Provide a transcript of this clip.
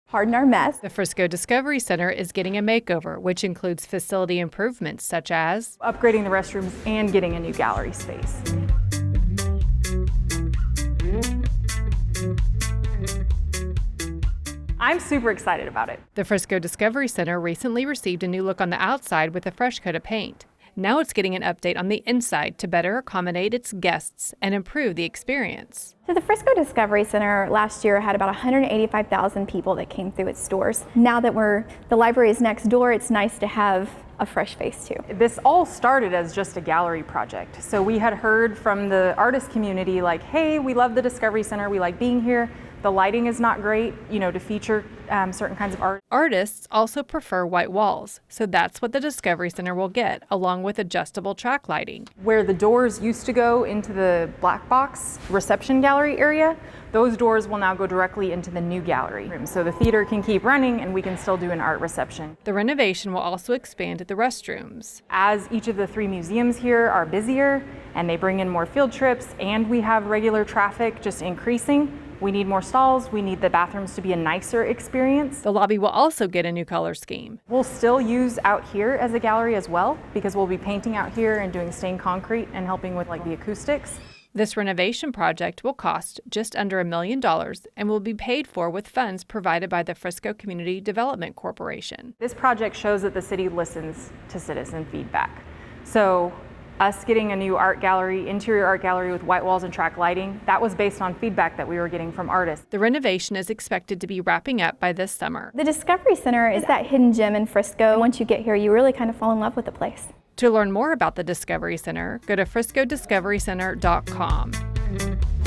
harden our mess. The Frisco Discovery Center is getting a makeover, which includes facility improvements such as upgrading the restrooms and getting a new gallery space. I'm super excited about it. The Frisco Discovery Center recently received a new look on the outside with a fresh coat of paint. Now it's getting an update on the inside to better accommodate its guests and improve the experience. So the Frisco Discovery Center last year had about 185,000 people that came through its doors. Now that the library is next door, it's nice to have a fresh face too. This all started as just a gallery project. So we had heard from the artist community like, hey, we love the Discovery Center, we like being here. The lighting is not great, to feature certain kinds of art. Artists also prefer white walls, so that's what the Discovery Center will get, along with adjustable track lighting. Where the doors used to go into the black box reception gallery area, those doors will now go directly into the new gallery room. So the theater can keep running and we can still do an art reception. The renovation will also expand the restrooms. As each of the 3 museums here are busier and they bring in more field trips and we have regular traffic just increasing, we need more stalls, we need the bathrooms to be a nicer experience. The lobby will also get a new color scheme. We'll still use out here as a gallery as well because we'll be painting out here and doing stained concrete and helping with the acoustics. This renovation project will cost just under $1 million and will be paid for with funds provided by the Frisco Community Development Corporation. This project shows that the city listens to citizen feedback. So us getting a new art gallery, interior art gallery with white walls and track lighting, that was based on feedback that we were getting from artists. The renovation is expected to be wrapping up by this summer. The Discovery Center is that hidden gem in Frisco. Once you get here, you really kind of fall in love with the place. To learn more about the Discovery Center, go to friscodiscoverycenter.com.